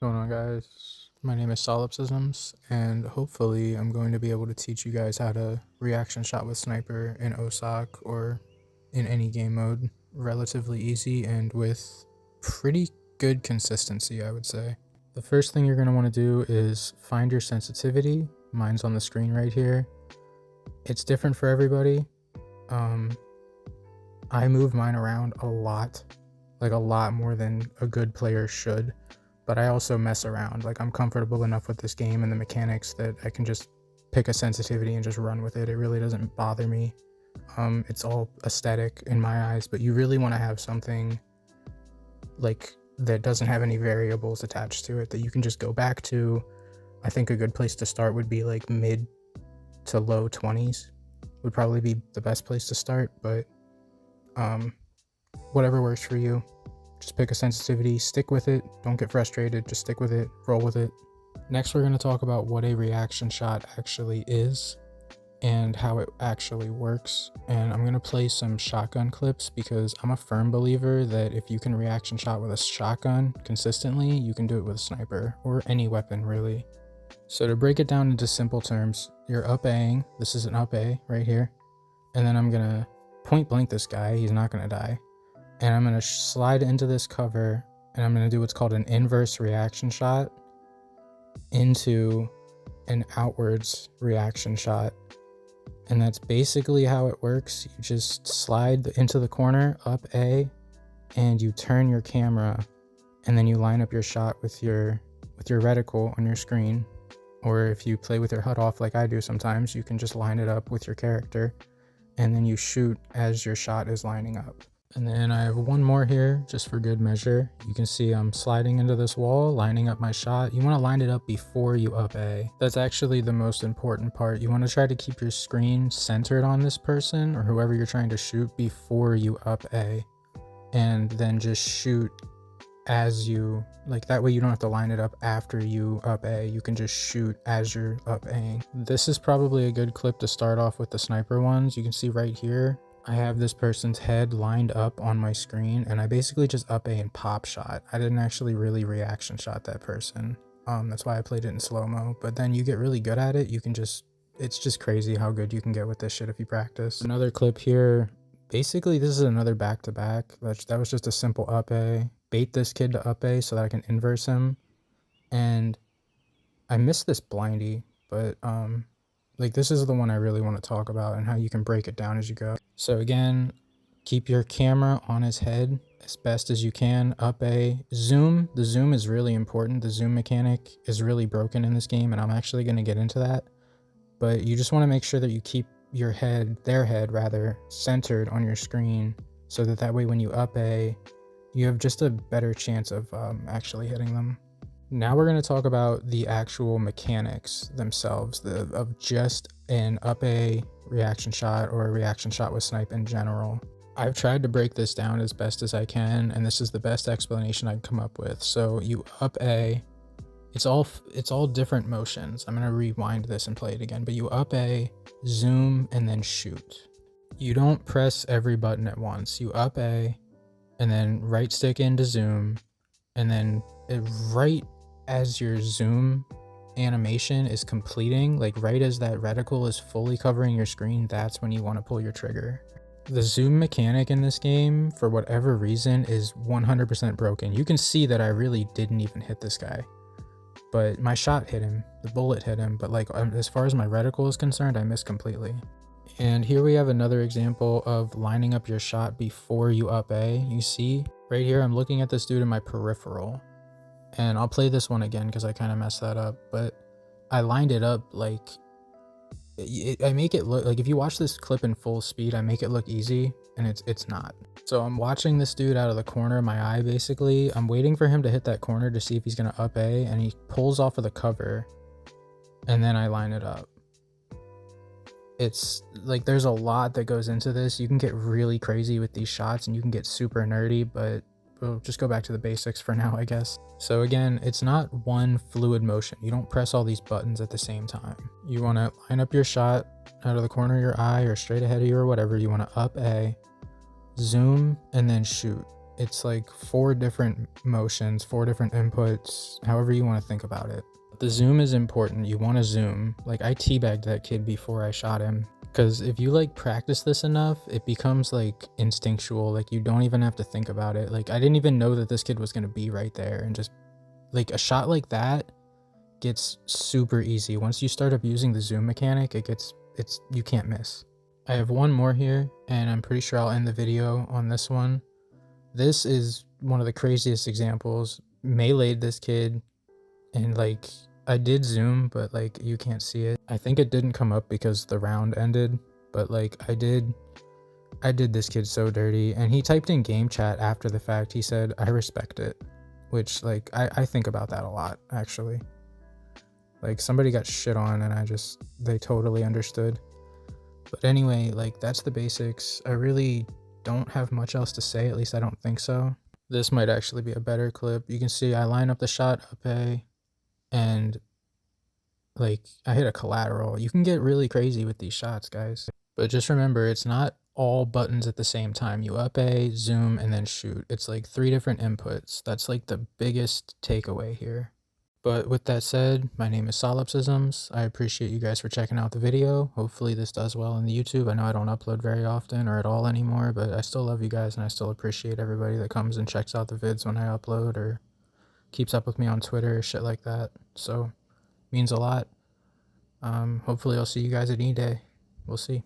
What's going on, guys? My name is Solipsisms, and hopefully I'm going to be able to teach you guys how to reaction shot with Sniper in OSOC or in any game mode relatively easy and with pretty good consistency, I would say. The first thing you're going to want to do is find your sensitivity. Mine's on the screen right here. It's different for everybody. I move mine around a lot, like a lot more than a good player should. But I also mess around. Like, I'm comfortable enough with this game and the mechanics that I can just pick a sensitivity and just run with it. It really doesn't bother me. It's all aesthetic in my eyes, but you really want to have something like that doesn't have any variables attached to it that you can just go back to. I think a good place to start would be like mid to low 20s would probably be the best place to start, but whatever works for you. Just pick a sensitivity, stick with it, don't get frustrated, just stick with it, roll with it. Next, we're going to talk about what a reaction shot actually is and how it actually works. And I'm going to play some shotgun clips because I'm a firm believer that if you can reaction shot with a shotgun consistently, you can do it with a sniper or any weapon, really. So to break it down into simple terms, you're up-Aing, this is an up-A right here, and then I'm going to point blank this guy, he's not going to die. And I'm going to slide into this cover, and I'm going to do what's called an inverse reaction shot into an outwards reaction shot. And that's basically how it works. You just slide into the corner, up A, and you turn your camera, and then you line up your shot with your reticle on your screen. Or if you play with your HUD off like I do sometimes, you can just line it up with your character, and then you shoot as your shot is lining up. And then I have one more here just for good measure. You can see I'm sliding into this wall, lining up my shot. You want to line it up before you up A. That's actually the most important part. You want to try to keep your screen centered on this person or whoever you're trying to shoot before you up A. And then just shoot as you, like, that way you don't have to line it up after you up A. You can just shoot as you're up A. This is probably a good clip to start off with the sniper ones. You can see right here, I have this person's head lined up on my screen, and I basically just up A and pop shot. I didn't actually really reaction shot that person. That's why I played it in slow-mo. But then you get really good at it. You can just, it's just crazy how good you can get with this shit if you practice. Another clip here. Basically, this is another back-to-back. That was just a simple up A. Bait this kid to up A so that I can inverse him. And I missed this blindy, but like, this is the one I really want to talk about and how you can break it down as you go. So again, keep your camera on his head as best as you can, up A. Zoom, the zoom is really important. The zoom mechanic is really broken in this game, and I'm actually going to get into that. But you just want to make sure that you keep your head, their head rather, centered on your screen so that way when you up A, you have just a better chance of actually hitting them. Now we're going to talk about the actual mechanics themselves of just an up A reaction shot or a reaction shot with Snipe in general. I've tried to break this down as best as I can, and this is the best explanation I can come up with. So you up A, it's all different motions. I'm going to rewind this and play it again, but you up A, zoom, and then shoot. You don't press every button at once. You up A, and then right stick into zoom, and then right as your zoom animation is completing, like right as that reticle is fully covering your screen, that's when you want to pull your trigger. The zoom mechanic in this game, for whatever reason, is 100% broken. You can see that I really didn't even hit this guy, but my shot hit him, the bullet hit him, but like as far as my reticle is concerned, I missed completely. And here we have another example of lining up your shot before you up A. You see right here, I'm looking at this dude in my peripheral. And I'll play this one again because I kind of messed that up, but I lined it up like, I make it look like, if you watch this clip in full speed, I make it look easy, and it's not. So I'm watching this dude out of the corner of my eye, basically. I'm waiting for him to hit that corner to see if he's going to up A, and he pulls off of the cover, and then I line it up. It's like, there's a lot that goes into this. You can get really crazy with these shots, and you can get super nerdy, but we'll just go back to the basics for now, I guess. So again, it's not one fluid motion. You don't press all these buttons at the same time. You want to line up your shot out of the corner of your eye or straight ahead of you or whatever. You want to up A, zoom, and then shoot. It's like 4 different motions, 4 different inputs, however you want to think about it. The zoom is important. You want to zoom. Like, I teabagged that kid before I shot him, because if you like practice this enough, it becomes like instinctual. Like, you don't even have to think about it. Like, I didn't even know that this kid was going to be right there, and just like a shot like that gets super easy. Once you start abusing the zoom mechanic, you can't miss. I have one more here, and I'm pretty sure I'll end the video on this one. This is one of the craziest examples. Meleeed this kid, and like, I did zoom, but like, you can't see it. I think it didn't come up because the round ended, but like, I did this kid so dirty. And he typed in game chat after the fact. He said, "I respect it," which, like, I think about that a lot, actually. Like, somebody got shit on and they totally understood. But anyway, like, that's the basics. I really don't have much else to say, at least I don't think so. This might actually be a better clip. You can see I line up the shot up A, and like, I hit a collateral. You can get really crazy with these shots, guys. But just remember, it's not all buttons at the same time. You up A, zoom, and then shoot. It's like 3 different inputs. That's like the biggest takeaway here. But with that said, my name is Solipsisms. I appreciate you guys for checking out the video. Hopefully this does well on the YouTube. I know I don't upload very often or at all anymore, but I still love you guys, and I still appreciate everybody that comes and checks out the vids when I upload or keeps up with me on Twitter, shit like that. So, means a lot. Hopefully I'll see you guys at E-Day. We'll see.